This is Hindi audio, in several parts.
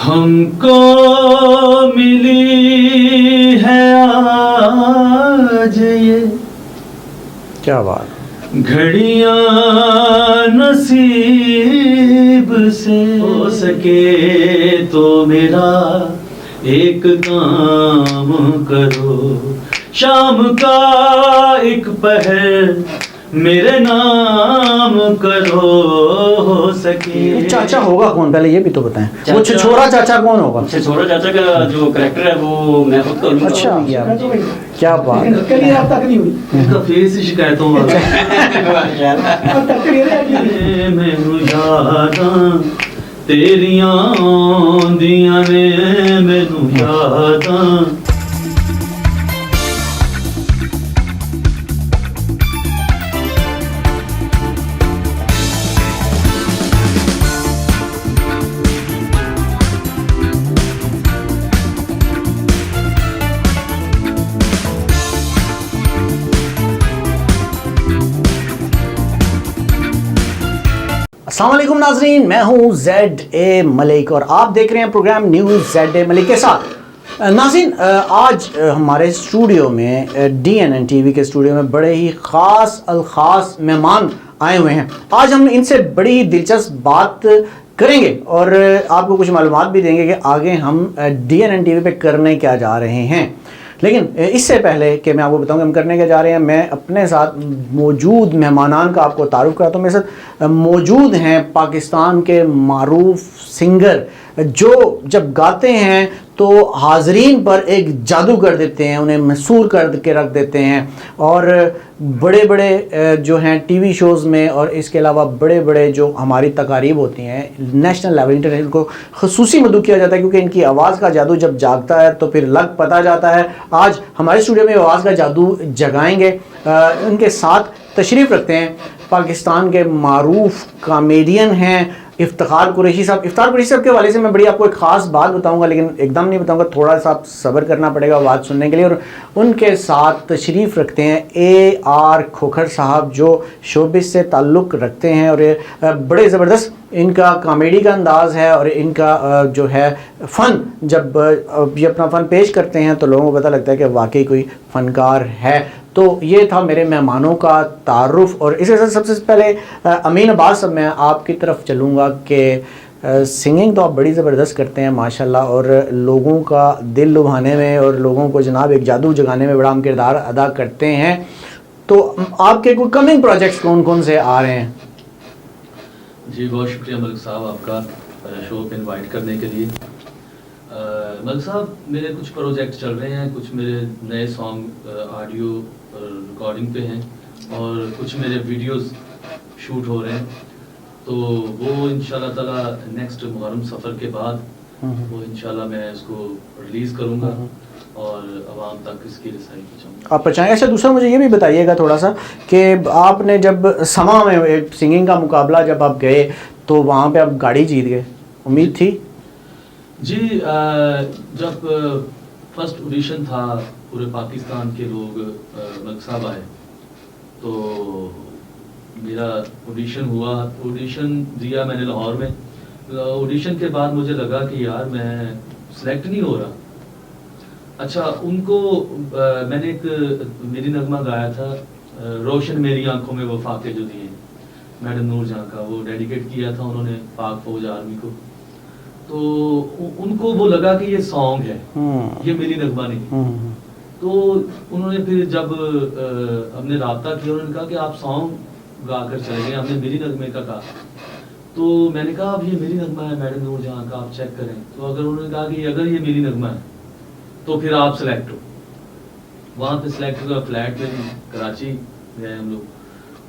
हमको मिली है आज ये क्या बात, घड़ियां नसीब से। हो सके तो मेरा एक काम करो, शाम का एक पहर मेरे नाम करो। हो सके। चाचा होगा कौन, पहले ये भी तो बताएं। वो छिछोरा चाचा कौन होगा? छिछोरा चाचा का जो कैरेक्टर है वो मैं खुद करूँगा। अच्छा, क्या बात, इनका फेस ही शिकायतों वाला। मैनू यादां तेरियां आंदियां ने, मैनू यादां। अस्सलाम वालेकुम नाजरीन, मैं हूं ZA मलिक और आप देख रहे हैं प्रोग्राम न्यूज़ ZA मलिक के साथ। नाज़रीन, आज हमारे स्टूडियो में DNN TV के स्टूडियो में बड़े ही ख़ास मेहमान आए हुए हैं। आज हम इनसे बड़ी ही दिलचस्प बात करेंगे और आपको कुछ मालूमात भी देंगे कि आगे हम DNN TV पे करने क्या जा रहे हैं। लेकिन इससे पहले कि मैं आपको बताऊं कि हम करने के जा रहे हैं, मैं अपने साथ मौजूद मेहमानान का आपको तारुफ कराता हूँ। मेरे साथ मौजूद हैं पाकिस्तान के मारूफ सिंगर जो जब गाते हैं तो हाजरीन पर एक जादू कर देते हैं, उन्हें मसूर कर के रख देते हैं और बड़े बड़े जो हैं टीवी शोज़ में और इसके अलावा बड़े बड़े जो हमारी तकारीब होती हैं नेशनल लेवल इंटरनेशनल को खसूसी मदू किया जाता है, क्योंकि इनकी आवाज़ का जादू जब जागता है तो फिर लग पता जाता है। आज हमारे स्टूडियो में आवाज़ का जादू जगाएंगे। उनके साथ तशरीफ़ रखते हैं पाकिस्तान के मारूफ कॉमेडियन हैं इफ्तिखार कुरैशी साहब। इफ्तिखार कुरैशी साहब के हवाले से मैं बड़ी आपको एक ख़ास बात बताऊंगा, लेकिन एकदम नहीं बताऊंगा, थोड़ा सा आप सब्र करना पड़ेगा बात सुनने के लिए। और उनके साथ तशरीफ़ रखते हैं AR खोखर साहब जो शोबिस से ताल्लुक़ रखते हैं और ये बड़े ज़बरदस्त इनका कॉमेडी का अंदाज़ है और इनका जो है फ़न, जब ये अपना फ़न पेश करते हैं तो लोगों को पता लगता है कि वाकई कोई फ़नकार है। तो ये था मेरे मेहमानों का तारुफ। और इसके साथ सबसे पहले अमीन अब्बास साहब, मैं आपकी तरफ चलूँगा कि सिंगिंग तो आप बड़ी ज़बरदस्त करते हैं माशाल्लाह और लोगों का दिल लुभाने में और लोगों को जनाब एक जादू जगाने में बड़ा अहम किरदार अदा करते हैं। तो आपके कोई कमिंग प्रोजेक्ट्स कौन कौन से आ रहे हैं? जी बहुत शुक्रिया मलिक साहब आपका शो पे इनवाइट करने के लिए। मलिक साहब, मेरे कुछ प्रोजेक्ट चल रहे हैं, कुछ मेरे नए सॉन्ग ऑडियो रिकॉर्डिंग पे हैं और कुछ मेरे वीडियोस शूट हो रहे हैं। तो वो इंशाल्लाह ताला नेक्स्ट मुहर्रम सफ़र के बाद वो इंशाल्लाह मैं उसको रिलीज़ करूँगा और आवाम तक इसकी रसाई पहुँचाऊँगा। आप पहुँचाएँ। अच्छा, दूसरा मुझे ये भी बताइएगा थोड़ा सा कि आपने जब समा में एक सिंगिंग का मुकाबला जब आप गए तो वहाँ पे आप गाड़ी जीत गए, उम्मीद थी? जी, जब फर्स्ट ऑडिशन था पूरे पाकिस्तान के लोग मलिक साहब आए तो मेरा ऑडिशन हुआ, ऑडिशन दिया मैंने लाहौर में। ऑडिशन के बाद मुझे लगा कि यार मैं सिलेक्ट नहीं हो रहा। अच्छा, उनको मैंने एक मेरी नगमा गाया था रोशन मेरी आंखों में वफा के जो दिए मैडम नूर जहाँ का, वो डेडिकेट किया था उन्होंने पाक फौज आर्मी को। तो उनको वो लगा कि ये सॉन्ग है, ये मेरी नगमा नहीं। तो उन्होंने फिर जब हमने राब्ता किया, उन्होंने कहा कि आप सॉन्ग गा कर चले गए, हमने मेरी नगमे का कहा। तो मैंने कहा अब ये मेरी नगमा है मैडम नूर जहाँ का, आप चेक करें। तो अगर उन्होंने कहा कि अगर ये मेरी नगमा है तो फिर आप सेलेक्ट हो। वहाँ पे सेलेक्ट हुआ, फ्लैट में कराची गए हम लोग।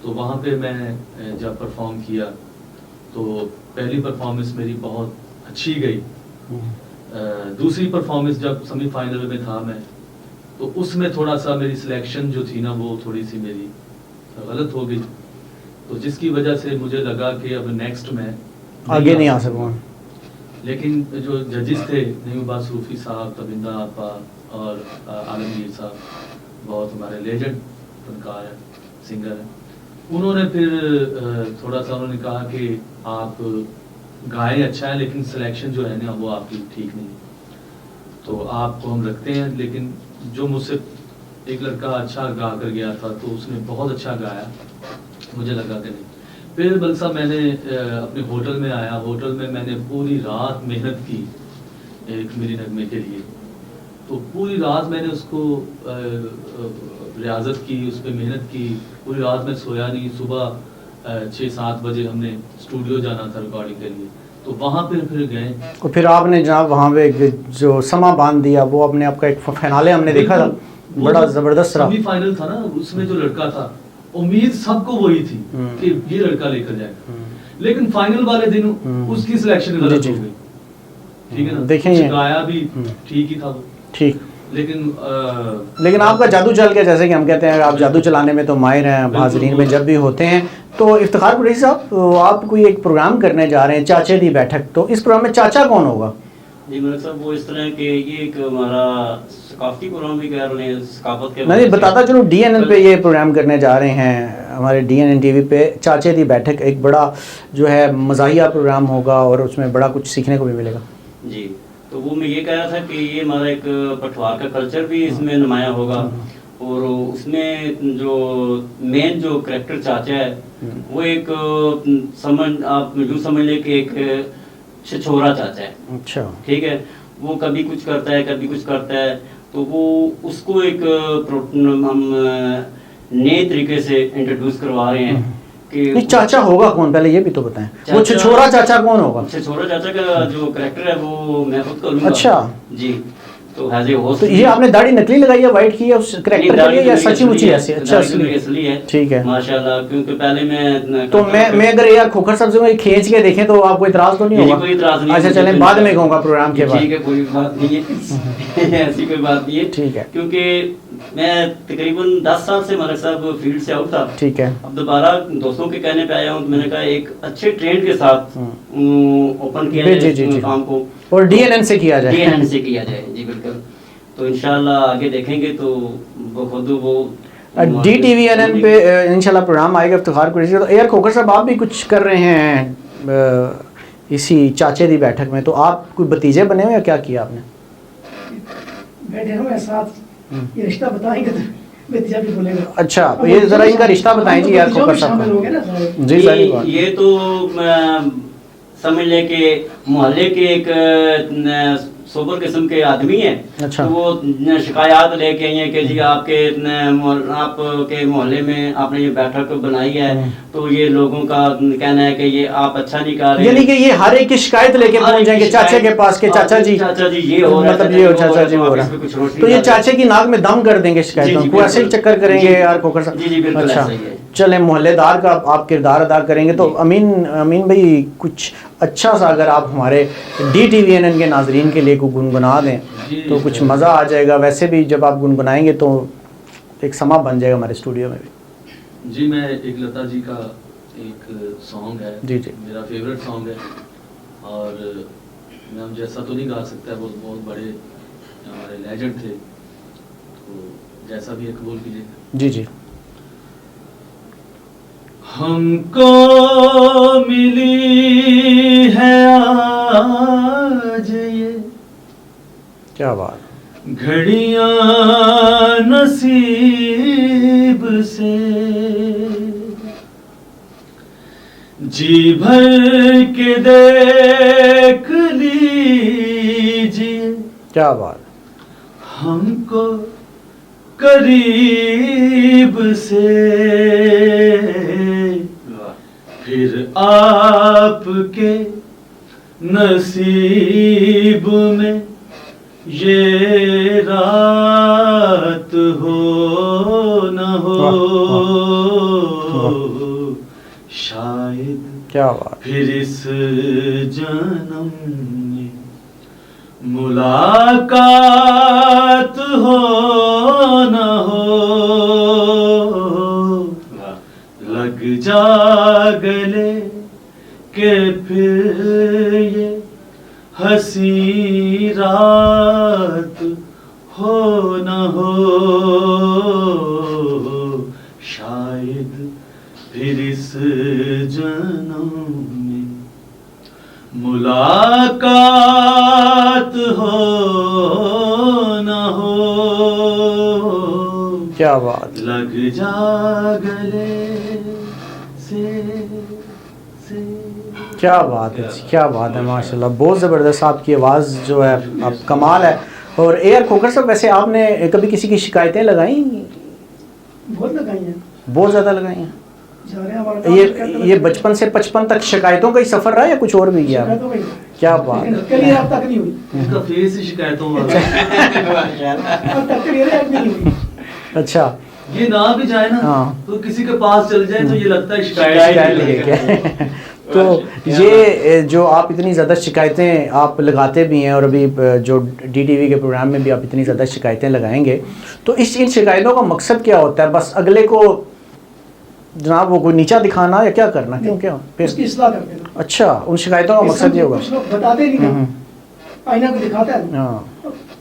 तो वहाँ पे मैं जब परफॉर्म किया तो पहली परफॉर्मेंस मेरी बहुत अच्छी गई। दूसरी परफॉर्मेंस जब सेमीफाइनल में था मैं, तो उसमें थोड़ा सा मेरी सिलेक्शन जो थी ना वो थोड़ी सी मेरी गलत हो गई, तो जिसकी वजह से मुझे लगा कि अब नेक्स्ट में आगे नहीं आ सकूँगा। लेकिन जो जजेस थे नईम अब्बास रूफी साहब, तबिंदा आपा और आलमगीर साहब, बहुत हमारे लेजेंड फनकार हैं, सिंगर हैं, उन्होंने फिर थोड़ा सा उन्होंने कहा कि आप गाएं अच्छा है, लेकिन सिलेक्शन जो है ना वो आपकी ठीक नहीं है। तो आपको हम रखते हैं, लेकिन जो मुझसे एक लड़का अच्छा गा कर गया था तो उसने बहुत अच्छा गाया, मुझे लगा कि नहीं। फिर बल्कि मैंने अपने होटल में आया, होटल में मैंने पूरी रात मेहनत की एक मेरी नगमे के लिए। तो पूरी रात मैंने उसको रियाजत की, उस पर मेहनत की, पूरी रात में सोया नहीं। सुबह 6-7 बजे हमने स्टूडियो जाना था रिकॉर्डिंग के लिए, तो वहाँ पर फिर गए। और फिर आपने जनाब वहाँ पे जो समा बांध दिया, वो अपने आपका एक फाइनले हमने देखा था, बड़ा ज़बरदस्त रहा। सेमीफाइनल था ना, उसमें जो लड़का था उम्मीद सबको वही थी कि ये लड़का लेकर जाएगा, लेकिन फाइनल वाले दिन उसकी सिलेक्शन गलत हो गई। ठीक है ना, देखें गाया भी ठीक ही था वो, ठीक, लेकिन आपका जादू चल गया, जैसे कि हम कहते हैं आप जादू चलाने में तो माहिर हैं। हाज़रीन में जब भी होते हैं तो इफ्तिखार कुरैशी साहब, आप कोई एक प्रोग्राम करने जा रहे हैं, चाचे दी बैठक, तो इस प्रोग्राम में चाचा कौन होगा? जी मलिक साहब, वो इस तरह के ये एक हमारा सकाफती प्रोग्राम भी कह रहे हैं, सकाफत के नहीं बताता चलो, DNN पे ये प्रोग्राम करने जा रहे हैं, हमारे DNN TV पे चाचे दी बैठक, एक बड़ा जो है मज़ाहिया प्रोग्राम होगा और उसमें बड़ा कुछ सीखने को भी मिलेगा। जी, तो वो मैं ये कह रहा था कि ये हमारा एक पठवार का कल्चर भी इसमें नुमाया होगा, और उसमें जो मेन जो करेक्टर चाचा है वो एक समझ आप यूँ समझ लें कि एक छिछोरा चाचा है। अच्छा, ठीक है, वो कभी कुछ करता है कभी कुछ करता है, तो वो उसको एक हम नए तरीके से इंट्रोड्यूस करवा रहे हैं कि चाचा होगा कौन, पहले ये भी तो बताएं, वो छिछोरा चाचा कौन होगा? छिछोरा चाचा का जो करेक्टर है वो मैं खुद करूंगा। अच्छा जी, तो एज ए होस्ट। तो ये आपने दाढ़ी नकली लगाई है वाइट की है उस करेक्टर के लिए, या सच्ची मुच्ची ऐसी? अच्छा, असली है, ठीक है माशाल्लाह, क्योंकि पहले मैं तो मैं अगर यार खोखर साहब से खींच के देखें तो आपको इतराज तो नहीं होगा? कोई इतराज नहीं। अच्छा चलें, बाद में कहूँगा प्रोग्राम के बाद। ठीक है, कोई बात नहीं है ऐसी कोई बात नहीं है। ठीक है, क्योंकि मैं तकरीबन 10 साल से मलिक साहब फील्ड से आउट था। ठीक है, अब दोबारा दोस्तों के कहने पे आया हूँ, तो मैंने कहा एक अच्छे ट्रेंड के साथ ओपन किया जाए काम को, और DNN से किया जाए। DNN से किया जाए, जी बिल्कुल। तो इंशाल्लाह आगे देखेंगे तो खुद वो DTVNN पे इंशाल्लाह प्रोग्राम आएगा इफ्तिखार कुरैशी। तो यार खोखर साहब, आप भी कुछ कर रहे हैं इसी चाचे दी बैठक में, तो आप कोई भतीजे बने हो या क्या किया आपने? बैठे हुए साथ, ये रिश्ता बताएंगे तो भतीजा भी बोलेगा। अच्छा, तो ये जरा इनका रिश्ता बताएं जी यार खोखर साहब। जी सर, ये तो समझ ले कि मोहल्ले के एक सोबर किस्म के आदमी हैं। अच्छा। तो वो शिकायत लेके आई हैं कि जी आपके मोहल्ले में आपने ये बैठक बनाई है, तो ये लोगों का कहना है कि ये आप अच्छा नहीं कर रहे, यानी कि ये हर एक की शिकायत लेके पहुंच जाएंगे चाचे के पास के चाचा जी ये हो रहा है, मतलब ये हो चाचा जी हो रहा है, तो ये चाचे की नाक में दम कर देंगे शिकायतों को, ऐसे ही चक्कर करेंगे यार खोखर साहब। जी बिल्कुल अच्छा, ऐसा ही है। चले मोहल्लेदार का आप किरदार अदा करेंगे, तो अमीन भाई कुछ अच्छा सा अगर आप हमारे DTVNN के नाजरीन के लिए को गुनगुना दें तो कुछ मज़ा आ जाएगा। वैसे भी जब आप गुनगुनाएंगे तो एक समा बन जाएगा हमारे स्टूडियो में भी। जी, मैं एक लता जी का एक सॉन्ग है, जी, मेरा फेवरेट सॉन्ग है, और मैं हम जैसा तो नहीं गा सकता, वो बहुत बड़े हमारे लेजेंड थे, तो जैसा भी है कबूल कीजिएगा। जी जी। हमको मिली है आज ये क्या बात, घड़ियां नसीब से, जी भर के देख लीजिए, क्या बात, हमको करीब से, फिर आपके नसीब में ये रात हो न हो, शायद क्या बात, फिर इस जन्म में मुलाकात हो न हो, लग जा गले के फिर ये हंसी रात हो न हो, शायद फिर इस जन्म में मुलाकात हो न हो, क्या बात, लग जा गले से क्या बात है, क्या बात है, माशाल्लाह बहुत ज़बरदस्त आपकी आवाज़ जो है आप कमाल है। और एयर खोखर साहब, वैसे आपने कभी किसी की शिकायतें लगाई? बहुत लगाई हैं, बहुत ज़्यादा लगाई हैं। जा रहे हैं हमारे काम शिकायत ये बचपन से 55 तक शिकायतों का ही सफ़र रहा या कुछ और भी किया? शिकायतों में क्या बात लेकिन है। कभी अब तक नहीं हुई, इनका फेस ही शिकायतों वाला है। अब तक क्लियर नहीं हुई। अच्छा, ये ना भी जाए ना हाँ। तो किसी के पास चल जाए तो ये लगता है शिकायत शिकायत लेके तो ये जो आप इतनी ज़्यादा शिकायतें आप लगाते भी हैं, और अभी जो DTV के प्रोग्राम में भी आप इतनी ज़्यादा शिकायतें लगाएंगे, तो इन शिकायतों का मकसद क्या होता है? बस अगले को जनाब वो कोई नीचा दिखाना या क्या करना, क्यों क्या फिर? उसकी इस्लाह कर देना। अच्छा, उन शिकायतों का मकसद ये होगा। कुछ लोग बताते नहीं ना, आईना को दिखाता है, हाँ,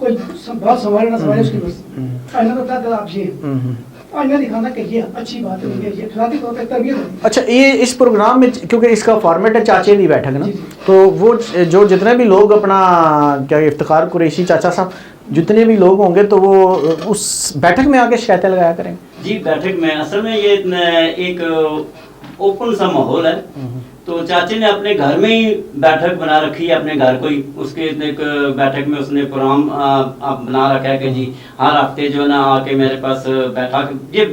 कोई बात संभाले ना संभाले उसकी बस आईना तो बताता है आप ये, आईना दिखाना कि ये अच्छी बात है, ये खिलाती तो तरबियत है। अच्छा, ये इस प्रोग्राम में क्योंकि इसका फॉर्मेट है चाचे दी बैठक ना, जी, जी। तो वो जो जितने भी लोग अपना क्या इफ्तिखार कुरैशी चाचा साहब जितने भी लोग होंगे तो वो उस बैठक में आके शिकायतें लगाया करेंगे? जी, बैठक में असल में ये एक ओपन सा माहौल है, तो चाचे ने अपने घर में ही बैठक बना रखी है, अपने घर को ही उसके एक बैठक में उसने प्रोग्राम बना रखा है कि जी हर हफ्ते जो है ना आके मेरे पास बैठक, ये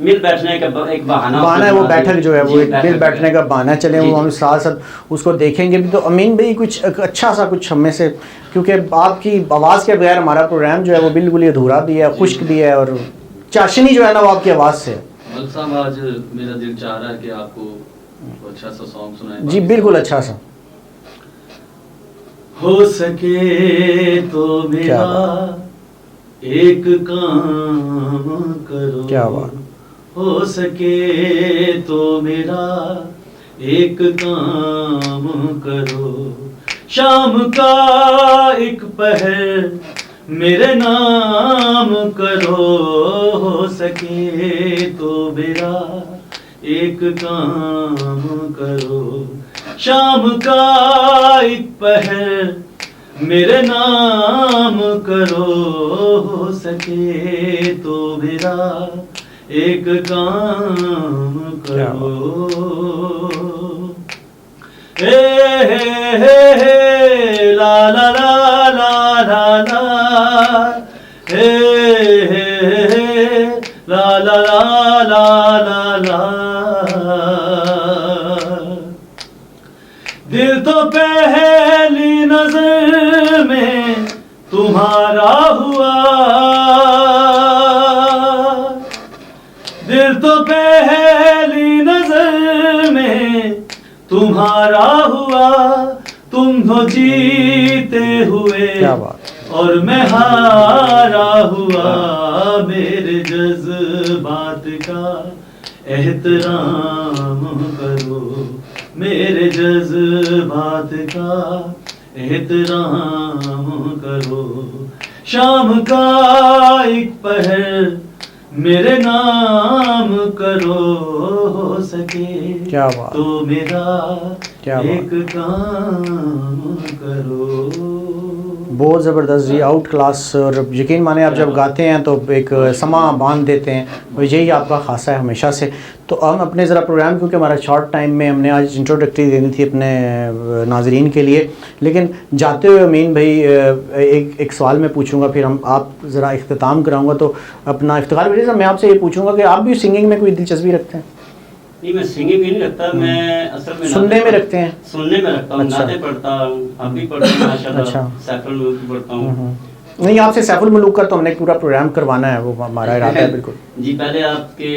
मिल बैठने का एक बहाना है। वो बैठक जो है वो एक मिल बैठने का बहाना। चले वो हम साथ साथ उसको देखेंगे भी। तो अमीन भाई कुछ अच्छा सा कुछ हमें से, क्योंकि आपकी आवाज़ के बगैर हमारा प्रोग्राम जो है वो बिल्कुल ही अधूरा भी है, खुश्क भी है, और चाशनी जो है ना वो आपकी आवाज़ से। मलिक साहब, आज मेरा दिल चाह रहा है कि आपको अच्छा सा सॉन्ग सुनाएं। जी बिल्कुल, अच्छा सा। हो सके तो मेरा एक काम करो, क्या बात। हो सके तो मेरा एक काम करो, शाम का एक पहर मेरे नाम करो, हो सके तो मेरा एक काम करो, शाम का एक पहर मेरे नाम करो, हो सके तो मेरा एक काम करो। हे ला ला ला ला ला ला, हे ला ला ला ला ला ला। दिल तो पहली नजर में तुम्हारा हुआ, दिल तो पहली नजर में तुम्हारा हुआ, तुम हो जीते हुए और मैं हारा हुआ, मेरे जज्बात का एहतराम करो, मेरे जज्बात का एहतराम करो, शाम का एक पहर मेरे नाम करो, हो सके क्या बात। तो मेरा क्या एक काम करो। बहुत ज़बरदस्त जी, आउट क्लास। और यकीन माने आप जब गाते हैं तो एक समा बांध देते हैं, और यही आपका खासा है हमेशा से। तो हम अपने ज़रा प्रोग्राम, क्योंकि हमारा शॉर्ट टाइम में हमने आज इंट्रोडक्टरी देनी थी अपने नाजरीन के लिए, लेकिन जाते हुए अमीन भाई एक सवाल मैं पूछूंगा, फिर हम आप ज़रा इख्तिताम कराऊंगा। तो अपना इफ्तिखार भाई साहब, मैं आपसे ये पूछूंगा कि आप भी सिंगिंग में कोई दिलचस्पी रखते हैं? नहीं, मैं सिंगिंग भी नहीं रखता, मैं असल में सुनने में रखते हैं? सुनने में रखता हूँ, अच्छा। नाते पढ़ता हूँ, अब भी पढ़ता हूँ माशाल्लाह। अच्छा। सैफुल मुल्क भी पढ़ता हूँ। नहीं, आपसे सैफुल मुल्क का तो हमने पूरा प्रोग्राम करवाना है, वो हमारा इरादा है बिल्कुल। जी, पहले आपके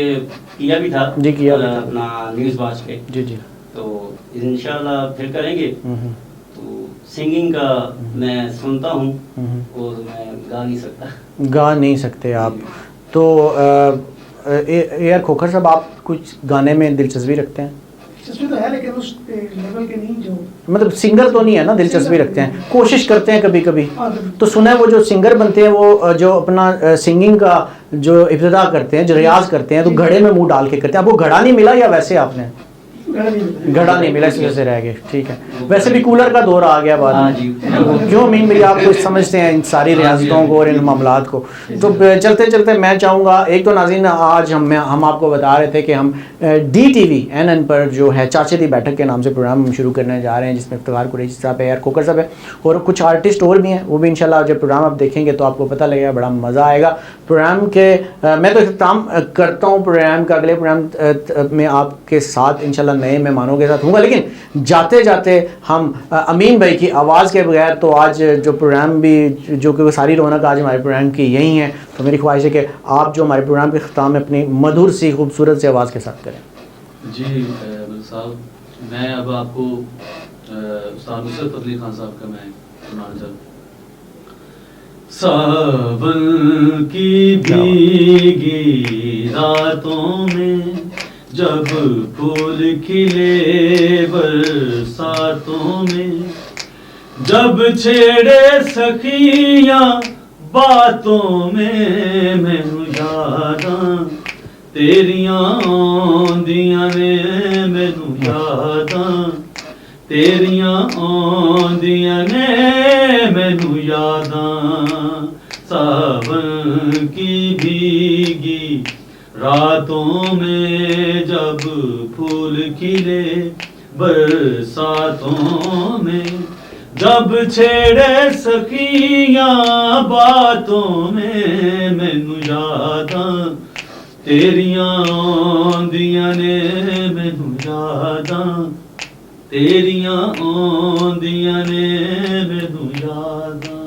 किया भी था जी, किया भी था अपना न्यूज़ वॉच पे। जी जी। तो इंशाल्लाह फिर करेंगे। तो सिंगिंग का मैं सुनता हूँ और मैं गा नहीं सकता। गा नहीं सकते आप तो एयर खोखर साहब, आप कुछ गाने में दिलचस्पी रखते हैं? दिलचस्पी तो है, लेकिन उस लेवल के नहीं जो, मतलब सिंगर तो नहीं है ना, दिलचस्पी रखते हैं, कोशिश करते हैं कभी कभी। हाँ, तो सुना है वो जो सिंगर बनते हैं वो जो अपना सिंगिंग का जो इब्तिदा करते हैं, जो रियाज करते हैं, तो घड़े में मुंह डाल के करते हैं। आपको घड़ा नहीं मिला या वैसे आपने? घड़ा नहीं मिला, इस वजह से रह गए। ठीक है, वैसे भी कूलर का दौर आ गया बाद हाँ में। जी। क्यों अमीन भाई आप कुछ समझते हैं इन सारी रियासतों को और इन मामलात को? तो चलते चलते मैं चाहूँगा, एक तो नाज़रीन आज हम आपको बता रहे थे कि हम DTV NN पर जो है चाचे दी बैठक के नाम से प्रोग्राम हम शुरू करने जा रहे हैं, जिसमें इफ्तिखार कुरैशी साहब है, यार खोकर साहब है और कुछ आर्टिस्ट और भी हैं। वो भी इंशाल्लाह जब प्रोग्राम आप देखेंगे तो आपको पता लगेगा, बड़ा मज़ा आएगा प्रोग्राम के। मैं तो इख्तिताम करता हूँ प्रोग्राम का, अगले प्रोग्राम में आपके साथ इंशाल्लाह नए मेहमानों के साथ होऊंगा। लेकिन जाते जाते हम अमीन भाई की आवाज़ के बगैर तो आज जो प्रोग्राम भी जो कि सारी रौनक आज हमारे प्रोग्राम की यही है, तो मेरी ख्वाहिश है कि आप जो हमारे प्रोग्राम के अख्ताम में अपनी मधुर सी खूबसूरत सी आवाज़ के साथ करें। जी मलिक साहब, मैं अब आपको उस्ताद नुसरत फतेह अली खान साहब का मैं सुनाना चाहता हूँ। सावन की भीगी रातों में जब फूल खिले बरसातों में, जब छेड़े सखियां बातों में, मैनू यादां तेरियां आंदियां ने, मैनू यादां तेरियां आंदियां ने, मैनू यादां सावन की भीगी रातों में जब फूल खिले बरसातों में, जब छेड़े सखियां बातों में, मैनू यादां तेरियां आंदियां ने, मैनू यादां तेरियां आंदियां ने, मैनू यादां